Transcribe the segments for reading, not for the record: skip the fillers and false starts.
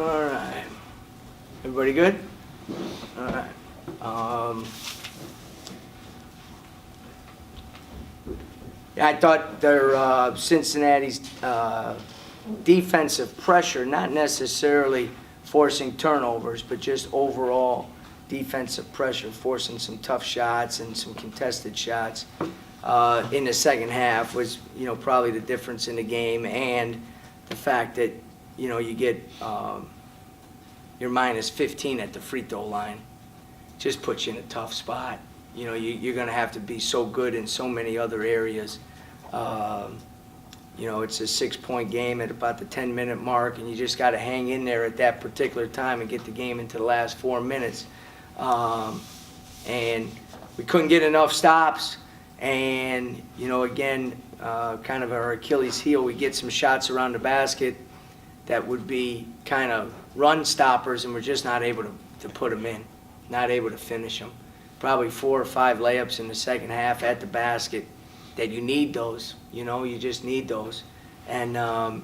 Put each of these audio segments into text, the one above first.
All right. Everybody good? All right. Yeah, I thought their Cincinnati's defensive pressure, not necessarily forcing turnovers, but just overall defensive pressure, forcing some tough shots and some contested shots in the second half was, probably the difference in the game, and the fact that, you get you're minus 15 at the free throw line just puts you in a tough spot. You're going to have to be so good in so many other areas. It's a 6-point game at about the 10-minute mark, and you just got to hang in there at that particular time and get the game into the last 4 minutes. And we couldn't get enough stops, and, again, kind of our Achilles heel, we get some shots around the basket that would be kind of run stoppers, and we're just not able to put them in, not able to finish them. Probably 4 or 5 layups in the second half at the basket that you need those, you just need those. And I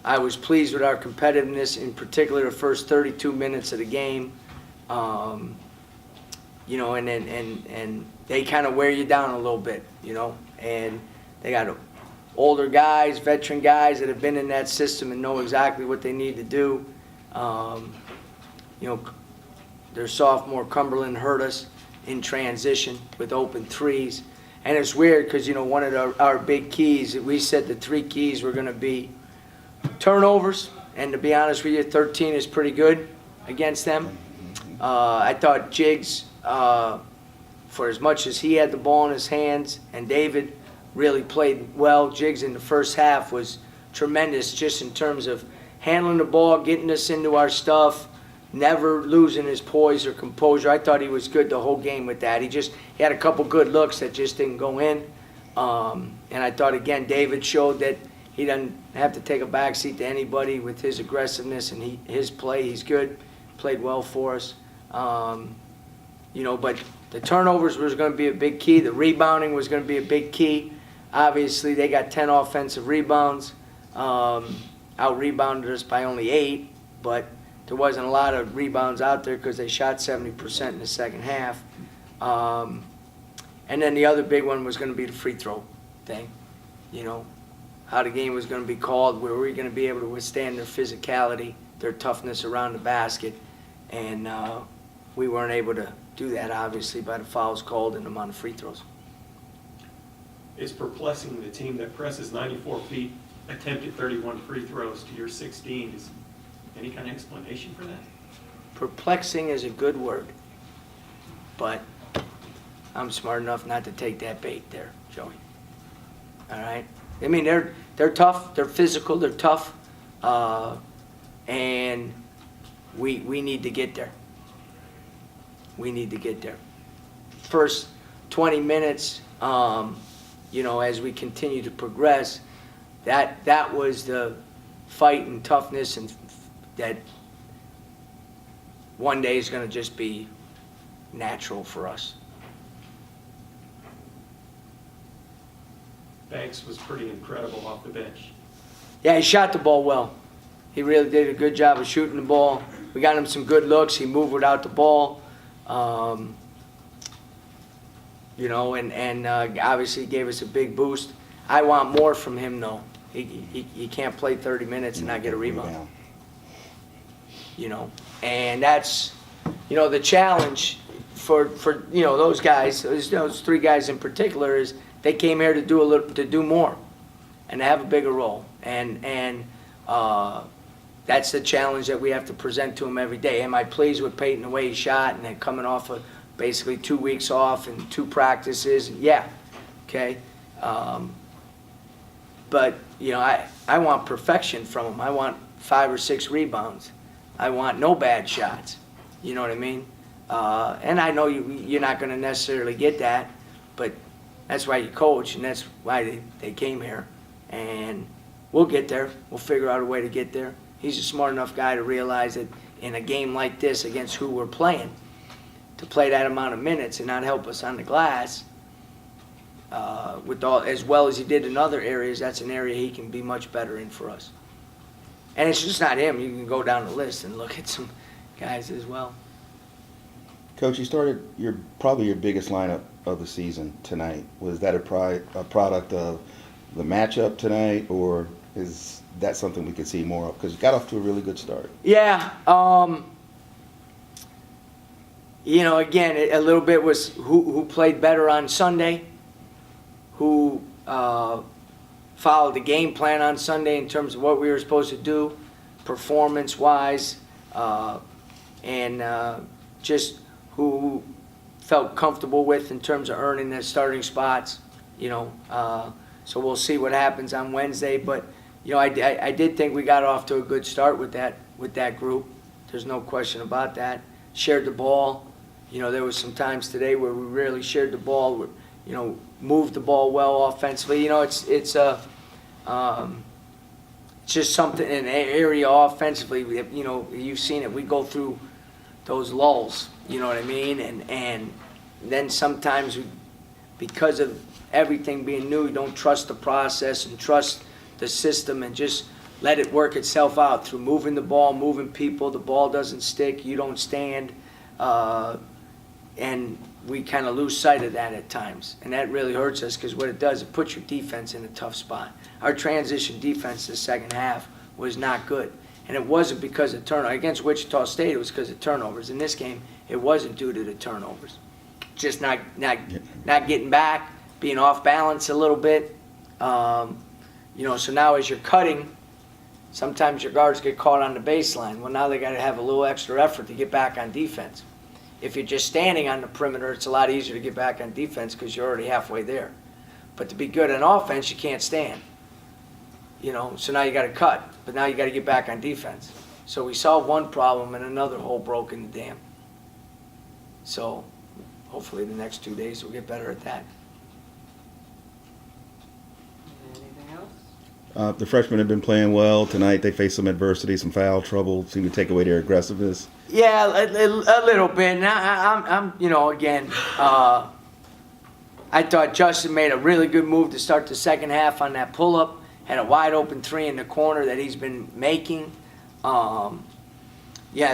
was pleased with our competitiveness, in particular the first 32 minutes of the game. And they kind of wear you down a little bit, and they got older guys, veteran guys that have been in that system and know exactly what they need to do. Their sophomore Cumberland hurt us in transition with open threes. And it's weird because, one of our big keys, we said the 3 keys were going to be turnovers. And to be honest with you, 13 is pretty good against them. I thought Jiggs, for as much as he had the ball in his hands, and David really played well. Jiggs in the first half was tremendous just in terms of handling the ball, getting us into our stuff, never losing his poise or composure. I thought he was good the whole game with that. He had a couple good looks that just didn't go in. And I thought, again, David showed that he doesn't have to take a backseat to anybody with his aggressiveness and his play. He's good, played well for us. But the turnovers was going to be a big key. The rebounding was going to be a big key. Obviously, they got 10 offensive rebounds, out-rebounded us by only 8, but there wasn't a lot of rebounds out there because they shot 70% in the second half. And then the other big one was going to be the free throw thing, how the game was going to be called, where we were going to be able to withstand their physicality, their toughness around the basket, and we weren't able to do that, obviously, by the fouls called and the amount of free throws. It's perplexing the team that presses 94 feet, attempted 31 free throws to your 16. Is any kind of explanation for that? Perplexing is a good word, but I'm smart enough not to take that bait there, Joey. All right? I mean, they're tough, they're physical, they're tough, and we need to get there. We need to get there. First 20 minutes, as we continue to progress, that was the fight and toughness, and that one day is going to just be natural for us. Banks was pretty incredible off the bench. Yeah, he shot the ball well. He really did a good job of shooting the ball. We got him some good looks. He moved without the ball. And obviously gave us a big boost. I want more from him, though. He can't play 30 minutes and not get a rebound. And that's, the challenge for those guys, those 3 guys in particular, is they came here to do more and to have a bigger role. And that's the challenge that we have to present to him every day. Am I pleased with Peyton the way he shot and then coming off of basically 2 weeks off and 2 practices? Yeah, okay. But I want perfection from him. I want 5 or 6 rebounds. I want no bad shots. You know what I mean? And I know you're not going to necessarily get that, but that's why you coach, and that's why they came here. And we'll get there. We'll figure out a way to get there. He's a smart enough guy to realize that in a game like this against who we're playing, to play that amount of minutes and not help us on the glass, as well as he did in other areas, that's an area he can be much better in for us. And it's just not him. You can go down the list and look at some guys as well. Coach, you started probably your biggest lineup of the season tonight. Was that a product of the matchup tonight, or is that something we could see more of? Because you got off to a really good start. Yeah. Again, a little bit was who played better on Sunday, who followed the game plan on Sunday in terms of what we were supposed to do, performance-wise, and just who felt comfortable with in terms of earning their starting spots. So we'll see what happens on Wednesday. But I did think we got off to a good start with that group. There's no question about that. Shared the ball. There was some times today where we really shared the ball. Moved the ball well offensively. It's just something in an area offensively. You've seen it. We go through those lulls. You know what I mean? And then sometimes because of everything being new, you don't trust the process and trust the system and just let it work itself out through moving the ball, moving people. The ball doesn't stick. You don't stand. And we kind of lose sight of that at times. And that really hurts us because what it does, it puts your defense in a tough spot. Our transition defense the second half was not good. And it wasn't because of turnovers. Against Wichita State, it was because of turnovers. In this game, it wasn't due to the turnovers. Just not getting back, being off balance a little bit. So now as you're cutting, sometimes your guards get caught on the baseline. Well, now they got to have a little extra effort to get back on defense. If you're just standing on the perimeter, it's a lot easier to get back on defense because you're already halfway there. But to be good on offense, you can't stand. So now you got to cut, but now you got to get back on defense. So we solved one problem and another hole broke in the dam. So hopefully the next 2 days we'll get better at that. Anything else? The freshmen have been playing well tonight. They faced some adversity, some foul trouble, seemed to take away their aggressiveness. Yeah, a little bit. And I'm again, I thought Justin made a really good move to start the second half on that pull-up. Had a wide open three in the corner that he's been making. The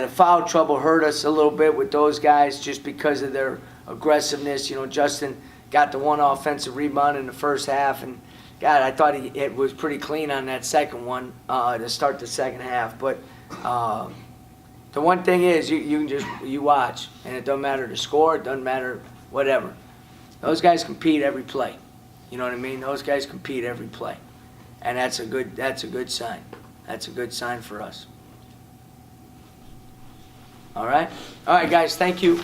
foul trouble hurt us a little bit with those guys just because of their aggressiveness. Justin got the one offensive rebound in the first half, and God, I thought it was pretty clean on that second one to start the second half. But the one thing is, you watch, and it doesn't matter the score, it doesn't matter whatever. Those guys compete every play. You know what I mean? Those guys compete every play. And that's a good sign. That's a good sign for us. All right, guys, thank you.